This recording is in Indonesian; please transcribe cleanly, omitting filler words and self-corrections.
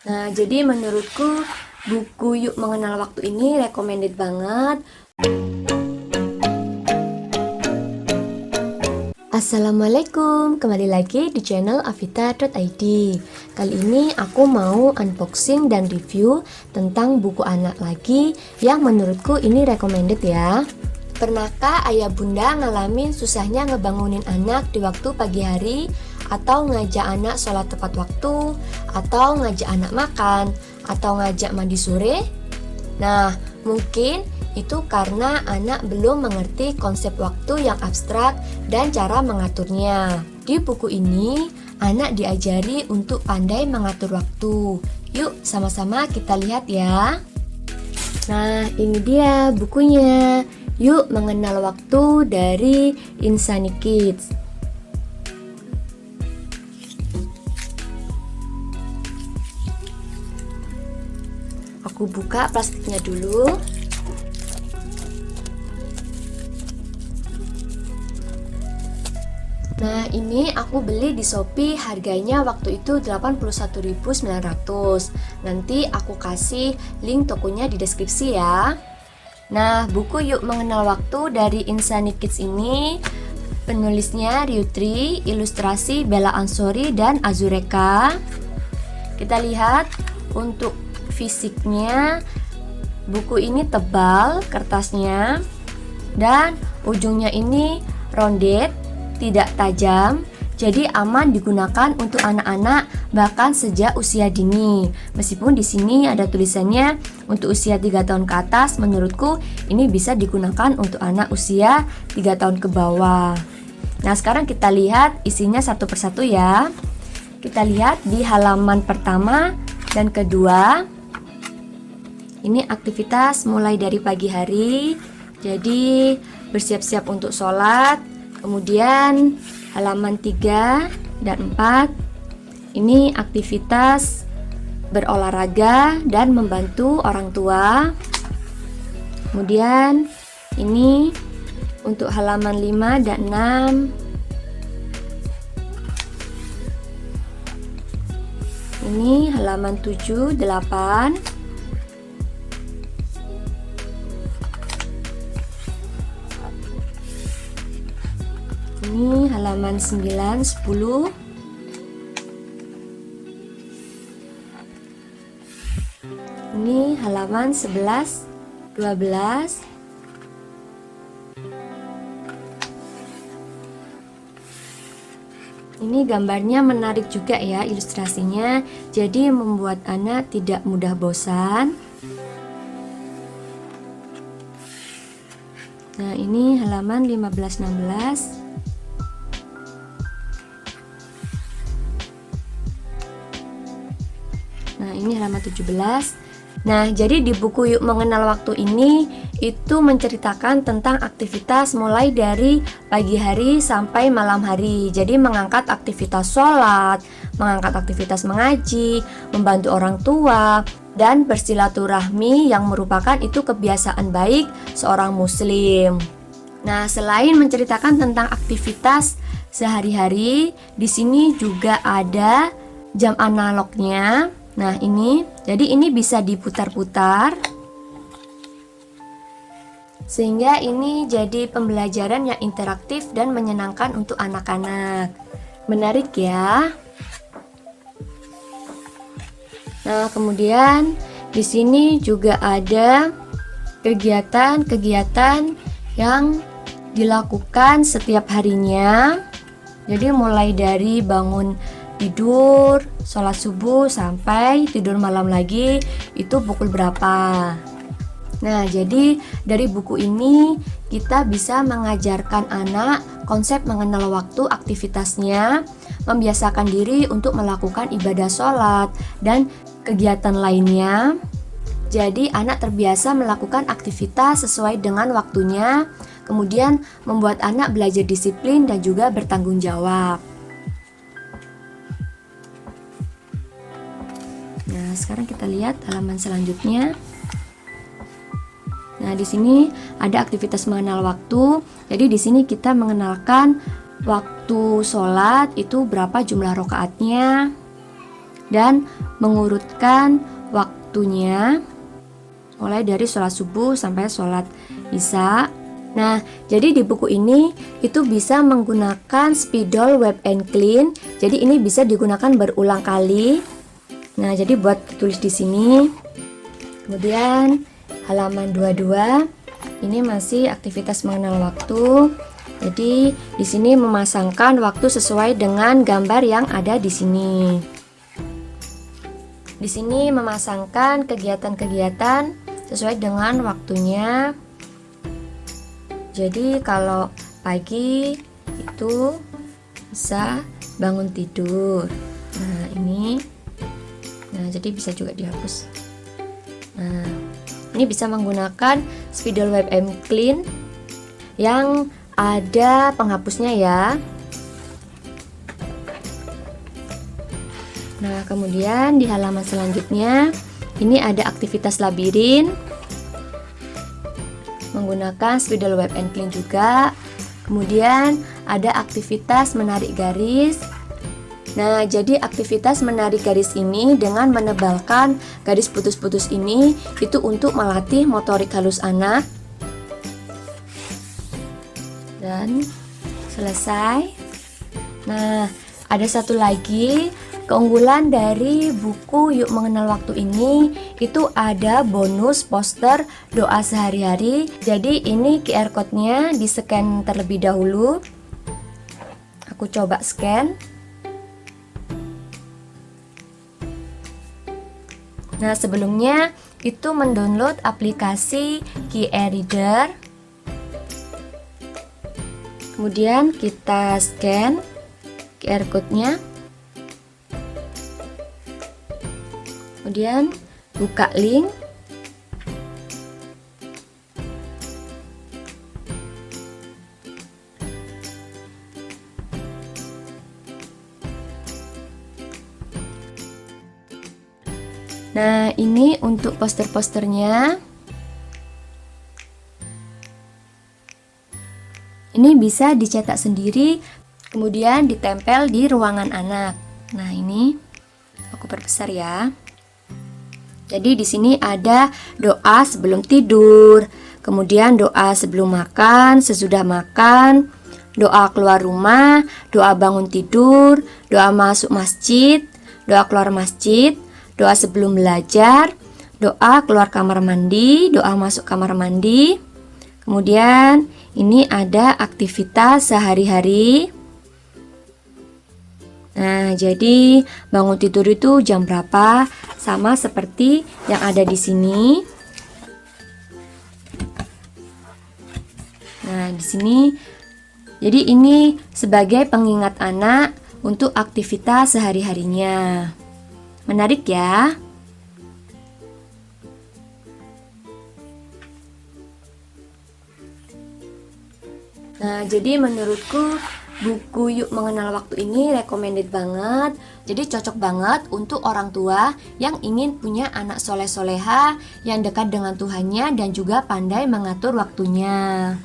Nah, jadi menurutku buku Yuk Mengenal Waktu ini recommended banget. Assalamualaikum, kembali lagi di channel Avita.id. Kali ini aku mau unboxing dan review tentang buku anak lagi yang menurutku ini recommended ya. Pernahkah ayah bunda ngalamin susahnya ngebangunin anak di waktu pagi hari, atau ngajak anak sholat tepat waktu, atau ngajak anak makan, atau ngajak mandi sore? Nah, mungkin itu karena anak belum mengerti konsep waktu yang abstrak dan cara mengaturnya. Di buku ini, anak diajari untuk pandai mengatur waktu. Yuk, sama-sama kita lihat ya. Nah, ini dia bukunya. Yuk Mengenal Waktu dari Insani Kids. Aku buka plastiknya dulu. Nah, ini aku beli di Shopee, harganya waktu itu 81.900. Nanti aku kasih link tokonya di deskripsi ya. Nah, buku Yuk Mengenal Waktu dari Insani Kids ini penulisnya Ryutri, ilustrasi Bella Ansori dan Azureka. Kita lihat untuk fisiknya, buku ini tebal kertasnya dan ujungnya ini rounded, tidak tajam, jadi aman digunakan untuk anak-anak bahkan sejak usia dini. Meskipun di sini ada tulisannya untuk usia 3 tahun ke atas, menurutku ini bisa digunakan untuk anak usia 3 tahun ke bawah. Nah, sekarang kita lihat isinya satu persatu ya. Kita lihat di halaman pertama dan kedua. Ini aktivitas mulai dari pagi hari, jadi bersiap-siap untuk sholat. Kemudian halaman 3 dan 4, ini aktivitas berolahraga dan membantu orang tua. Kemudian ini untuk halaman 5 dan 6, ini halaman 7, 8. Ini halaman 9, 10. Ini halaman 11, 12. Ini gambarnya menarik juga ya ilustrasinya, jadi membuat anak tidak mudah bosan. Nah, ini halaman 15, 16. Nah, ini halaman 17. Nah, jadi di buku Yuk Mengenal Waktu ini itu menceritakan tentang aktivitas mulai dari pagi hari sampai malam hari. Jadi mengangkat aktivitas sholat, mengangkat aktivitas mengaji, membantu orang tua, dan bersilaturahmi yang merupakan itu kebiasaan baik seorang muslim. Nah, selain menceritakan tentang aktivitas sehari-hari, di sini juga ada jam analognya. Nah, ini, jadi ini bisa diputar-putar sehingga ini jadi pembelajaran yang interaktif dan menyenangkan untuk anak-anak. Menarik ya. Nah, kemudian di sini juga ada kegiatan-kegiatan yang dilakukan setiap harinya. Jadi mulai dari bangun tidur, sholat subuh, sampai tidur malam lagi, itu pukul berapa. Nah, jadi dari buku ini kita bisa mengajarkan anak konsep mengenal waktu aktivitasnya, membiasakan diri untuk melakukan ibadah sholat dan kegiatan lainnya. Jadi anak terbiasa melakukan aktivitas sesuai dengan waktunya, kemudian membuat anak belajar disiplin dan juga bertanggung jawab. Nah, sekarang kita lihat halaman selanjutnya. Nah, di sini ada aktivitas mengenal waktu. Jadi di sini kita mengenalkan waktu sholat itu berapa jumlah rakaatnya, dan mengurutkan waktunya mulai dari sholat subuh sampai sholat isya. Nah, jadi di buku ini itu bisa menggunakan spidol web and clean. Jadi ini bisa digunakan berulang kali. Nah, jadi buat tulis di sini. Kemudian halaman 22 ini masih aktivitas mengenal waktu. Jadi di sini memasangkan waktu sesuai dengan gambar yang ada di sini. Di sini memasangkan kegiatan-kegiatan sesuai dengan waktunya. Jadi kalau pagi itu bisa bangun tidur. Nah, ini. Nah, jadi bisa juga dihapus. Nah, ini bisa menggunakan spidol web and clean yang ada penghapusnya ya. Nah, kemudian di halaman selanjutnya ini ada aktivitas labirin menggunakan spidol web and clean juga. Kemudian ada aktivitas menarik garis. Nah, jadi aktivitas menarik garis ini dengan menebalkan garis putus-putus ini itu untuk melatih motorik halus anak. Dan selesai. Nah, ada satu lagi keunggulan dari buku Yuk Mengenal Waktu ini, itu ada bonus poster doa sehari-hari. Jadi ini QR code-nya di-scan terlebih dahulu. Aku coba scan. Nah, sebelumnya itu mendownload aplikasi QR Reader. Kemudian kita scan QR code-nya. Kemudian buka link. Nah, ini untuk poster-posternya. Ini bisa dicetak sendiri, kemudian ditempel di ruangan anak. Nah, ini aku perbesar ya. Jadi di sini ada doa sebelum tidur, kemudian doa sebelum makan, sesudah makan, doa keluar rumah, doa bangun tidur, doa masuk masjid, doa keluar masjid, doa sebelum belajar, doa keluar kamar mandi, doa masuk kamar mandi. Kemudian ini ada aktivitas sehari-hari. Nah, jadi bangun tidur itu jam berapa? Sama seperti yang ada di sini. Nah, di sini jadi ini sebagai pengingat anak untuk aktivitas sehari-harinya. Menarik ya? Nah, jadi menurutku buku Yuk Mengenal Waktu ini recommended banget. Jadi cocok banget untuk orang tua yang ingin punya anak soleh-soleha yang dekat dengan Tuhannya dan juga pandai mengatur waktunya.